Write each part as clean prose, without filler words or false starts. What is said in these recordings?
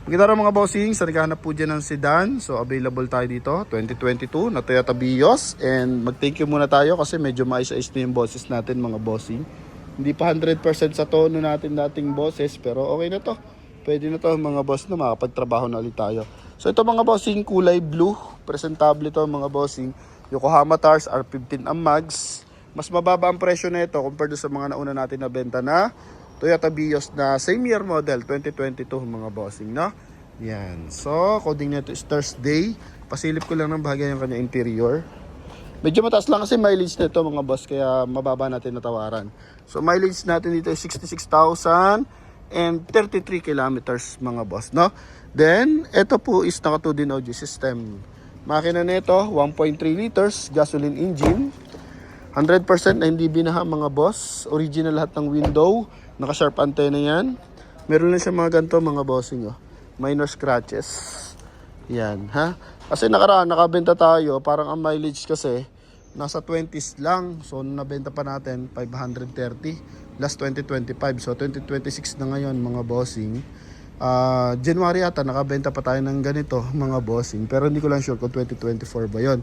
Maganda mga bossing, sa naghahanap po dyan ng sedan. So available tayo dito, 2022 na Toyota Vios. And mag-thank you muna tayo kasi medyo maayos-ayos na yung boses natin mga bossing. Hindi pa 100% sa tono natin dating boses, pero okay na to. Pwede na to mga boss na makapagtrabaho na ulit tayo. So ito mga bossing, kulay blue. Presentable to mga bossing. Yokohama Tars R15 ang mags. Mas mababa ang presyo na ito compared sa mga nauna natin na benta na Toyota Vios na same year model 2022 mga bossing, no? Yan. So, coding nito is Thursday. Pasilip ko lang ng bahagya yung kanya interior. Medyo mataas lang kasi mileage nito mga boss, kaya mababa natin natawaran. So, mileage natin dito is 66,000 and 33 kilometers mga boss, no? Then, ito po is naka 2D audio system. Makina nito 1.3 liters gasoline engine. 100% na hindi binaha mga boss. Original lahat ng window. Naka-sharp antenna yan. Meron lang siya mga ganito mga bossing. Oh. Minor scratches. Yan. Ha? Kasi nakaraan, nakabenta tayo. Parang ang mileage kasi nasa 20s lang. So, nabenta pa natin 530. Last 2025. So, 2026 na ngayon mga bossing. January ata, nakabenta pa tayo ng ganito mga bossing. Pero hindi ko lang sure kung 2024 ba yon.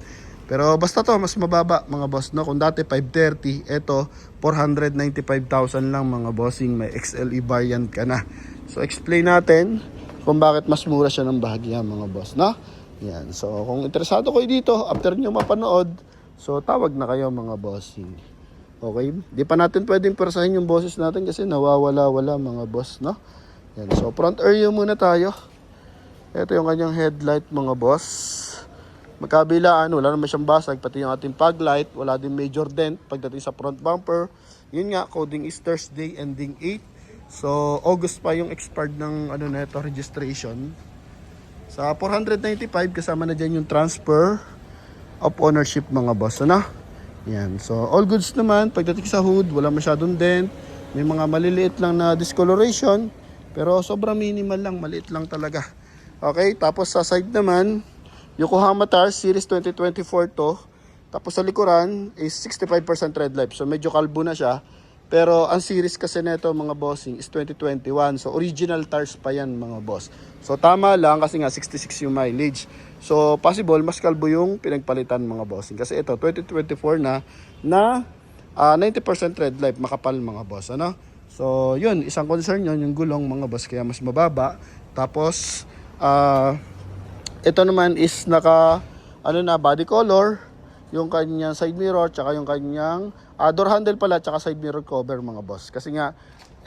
Pero basta to, mas mababa mga boss, no? Kung dati 530, eto 495,000 lang mga bossing. May XLE variant ka na. So explain natin kung bakit mas mura siya ng bahagya mga boss, no? Yan. So kung interesado kayo dito, after nyo mapanood, so tawag na kayo mga bossing. Okay? Di pa natin pwedeng persahin yung boses natin kasi nawawala-wala mga boss, no? Yan. So front area muna tayo. Ito yung kanyang headlight mga boss. Magkabilaan, wala naman siyang basag, pati yung ating fog light, wala din major dent pagdating sa front bumper. Yun nga, coding is Thursday, ending 8. So, August pa yung expired ng neto, registration. Sa 495, kasama na dyan yung transfer of ownership mga boss. Ano? Yan. So, all goods naman, pagdating sa hood, wala masyadong dent. May mga maliliit lang na discoloration, pero sobrang minimal lang, maliit lang talaga. Okay, tapos sa side naman, Yokohama Tars Series 2024 to. Tapos sa likuran is 65% red light. So medyo kalbo na siya. Pero ang series kasi nito mga bossing is 2021. So original Tars pa yan mga boss. So tama lang kasi nga 66 yung mileage. So possible mas kalbo yung pinagpalitan mga bossing. Kasi ito 2024 na 90% red light, makapal mga boss. Ano? So yun, isang concern yun, yung gulong mga boss, kaya mas mababa. Tapos ito naman is naka body color, yung kanyang side mirror, tsaka yung kanyang door handle pala, tsaka side mirror cover mga boss. Kasi nga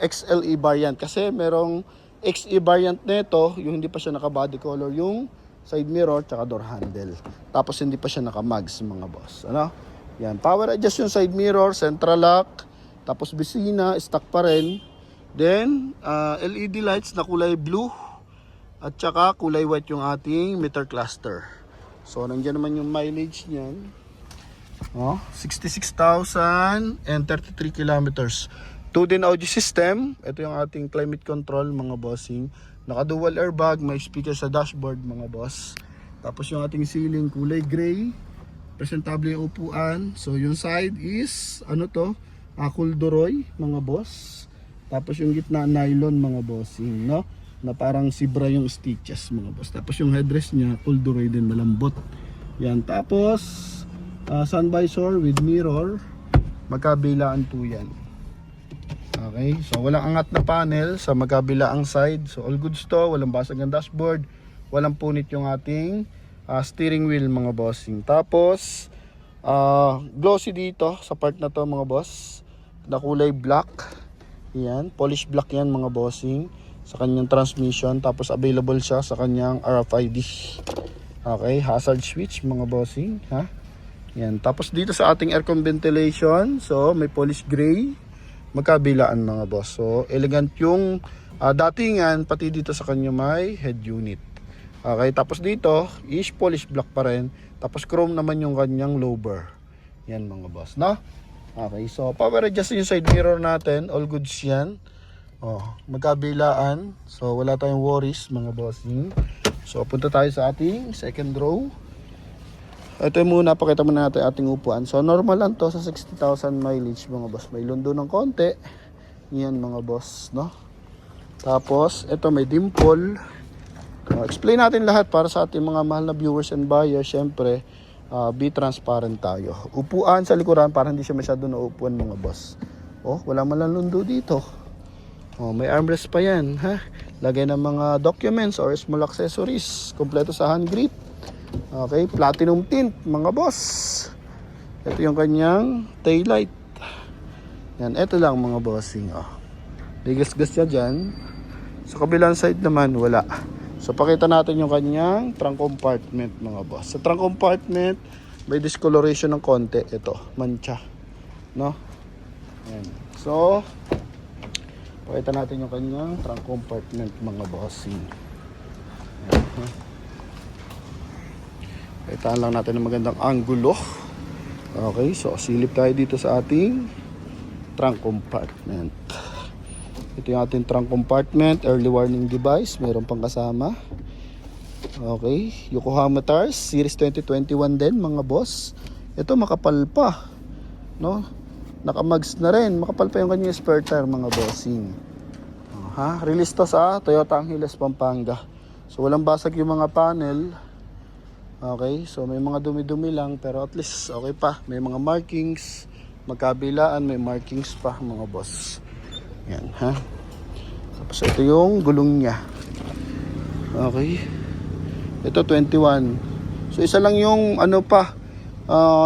XLE variant, kasi merong XE variant nito, yung hindi pa siya naka body color, yung side mirror tsaka door handle. Tapos hindi pa siya naka mags mga boss. Ano? Yan, power adjust yung side mirror, central lock, tapos bisina stock pa rin. Then LED lights na kulay blue. At saka kulay white yung ating meter cluster. So nandiyan naman yung mileage niyan. 66,000 and 33 kilometers. 2D audio system. Ito yung ating climate control mga bossing. Naka dual airbag, may speaker sa dashboard mga boss. Tapos yung ating ceiling kulay gray. Presentable yung upuan. So yung side is kulduroy mga boss. Tapos yung gitna nylon mga bossing, no? Na parang zebra yung stitches mga boss. Tapos yung headrest niya kulduroy din, malambot. Yan, tapos sun visor with mirror, magkabilaan po yan. Okay, so walang angat na panel sa magkabilaang side. So all goods to, walang basag ng dashboard, walang punit yung ating steering wheel mga bossing. Tapos glossy dito sa part na to mga boss, na kulay black. Yan, polish black yan mga bossing sa kanyang transmission. Tapos available siya sa kanyang RFID. Okay, hazard switch mga bossing, ha? Yan, tapos dito sa ating aircon ventilation, so may polish gray, magkabilaan mga boss. So elegant yung datingan, pati dito sa kanya may head unit. Okay, tapos dito is polish black pa rin. Tapos chrome naman yung kanyang lower. Yan mga boss, no? Okay, so power adjust yung side mirror natin, all goods yan. Magkabilaan. So wala tayong worries mga bossing. So punta tayo sa ating second row. Ito muna, pakita muna natin ating upuan. So normal lang to sa 60,000 mileage mga boss. May lundo ng konti. Yan mga boss, no? Tapos ito may dimple. Explain natin lahat para sa ating mga mahal na viewers and buyers. Syempre, be transparent tayo. Upuan sa likuran para hindi siya masyado nauupuan mga boss. Wala man lang lundo dito. May armrest pa yan, ha? Lagay ng mga documents or small accessories. Kompleto sa hand grip. Okay, platinum tint mga boss. Ito yung kanyang taillight. Yan, ito lang mga bossing. Ligas-gas siya dyan. Sa kabilang side naman, wala. So, pakita natin yung kanyang trunk compartment, mga boss. Sa trunk compartment, may discoloration ng konti. Ito, mancha. No? Ayan. So, pakita natin yung kanyang trunk compartment, mga bossing. Ayan. Pakitaan lang natin ng magandang angulo. Okay, so silip tayo dito sa ating trunk compartment. Ito yung ating trunk compartment, early warning device, mayroon pang kasama. Okay, Yokohama Tires, series 2021 din mga boss. Ito makapal pa, no? Nakamags na rin, makapal pa yung kanyang spare tire mga bossing. Release to sa Toyota Angeles, Pampanga. So walang basag yung mga panel. Okay, so may mga dumi-dumi lang pero at least okay pa. May mga markings, magkabilaan may markings pa mga boss. Yan, ha? Tapos ito yung gulong niya. Okay. Ito 21. So isa lang yung ano pa,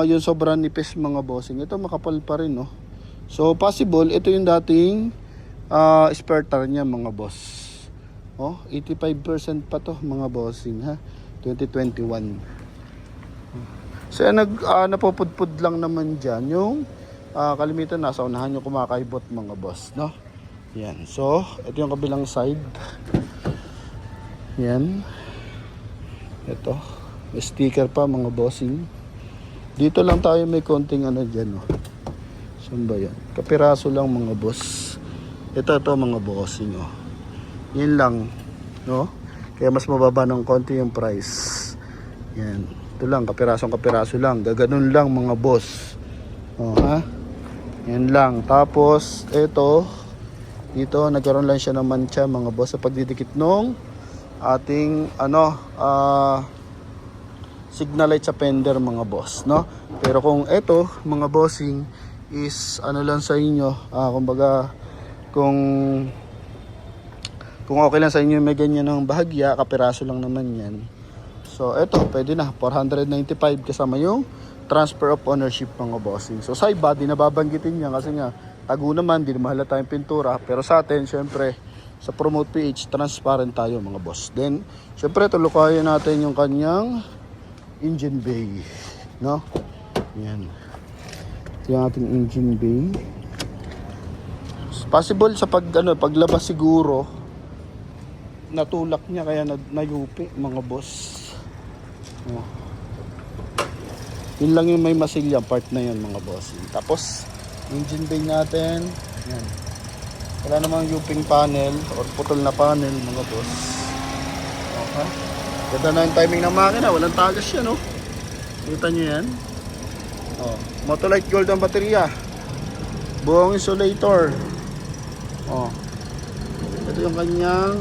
yung sobrang nipis mga bossing. Ito makapal pa rin, no? So possible ito yung dating spare tire niya mga boss. 85% pa to mga bossing, ha? 2021. So napupudpud lang naman diyan yung kalimitan nasa unahan yung kumakaibot mga boss, no? Yan. So, ito yung kabilang side. Yan. Ito. May sticker pa mga bossing. Dito lang tayo may konting ano dyan, no? Saan ba yan? Kapiraso lang mga boss. Ito mga bossing, oh. Yan lang, no? Kaya mas mababa ng konti yung price. Yan. Ito lang, kapiraso lang. Gaganon lang mga boss. Ha? Yan lang. Tapos, ito, dito, nagkaroon lang siya ng mancha mga boss sa pagdidikit nung ating, signal light sa fender mga boss, no? Pero kung ito, mga bossing, is ano lang sa inyo, kumbaga, kung okay lang sa inyo may ganyan ng bahagya, kapiraso lang naman yan. So, ito, pwede na. 495 kasama yung transfer of ownership mga bossing. So, side body, nababanggitin niya kasi nga, tago naman, di na mahalata tayong pintura. Pero sa atin, syempre, sa Promote PH, transparent tayo mga boss. Then, syempre, tulukayan natin yung kanyang engine bay. No? Yan. Ito yung ating engine bay. Possible sa paglabas siguro, natulak niya kaya nayupi mga boss. Yun lang yung may masilya part na yun mga boss. Tapos engine bay natin, yan. Wala namang yuping panel or putol na panel mga boss. Okay. Ganda na yung timing ng makina, walang tagas yan, no? Kita nyo yan. Motolite gold ang baterya, buong insulator. Ito yung kanyang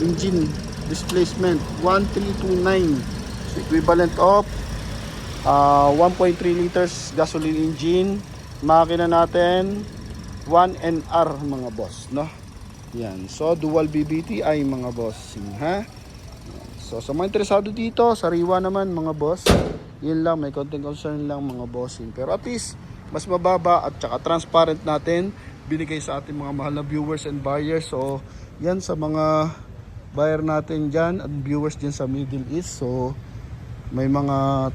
engine displacement 1329, so equivalent of 1.3 liters gasoline engine. Makina natin 1NR mga boss, no? Yan. So dual BBTI mga boss, ha? So sa mga interesado dito, sariwa naman mga boss. Yun lang, may konting concern lang mga bossing. Pero at least mas mababa at saka transparent natin binigay sa ating mga mahal na viewers and buyers. So yan sa mga buyer natin dyan at viewers dyan sa Middle East. So may mga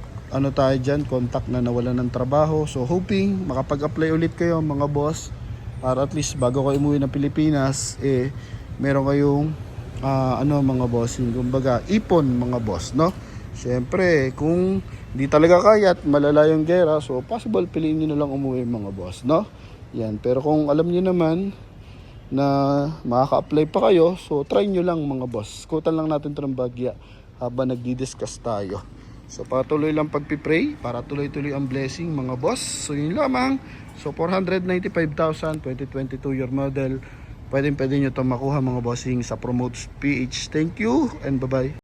tayo dyan, contact na nawalan ng trabaho. So hoping makapag-apply ulit kayo mga boss, para at least bago kayo umuwi ng Pilipinas, meron kayong mga bossing, kumbaga ipon mga boss, no? Syempre kung di talaga kaya at malala yung gera, so possible piliin nyo na lang umuwi mga boss, no? Yan. Pero kung alam nyo naman na makaka-apply pa kayo, so try nyo lang mga boss. Kutan lang natin ito ng bagya habang nagdi-discuss tayo. So patuloy lang pagpipray para tuloy-tuloy ang blessing mga boss. So yun lamang. So 495,000, 2022 year model, pwede nyo to makuha mga bossing sa Promotes PH. Thank you and bye-bye.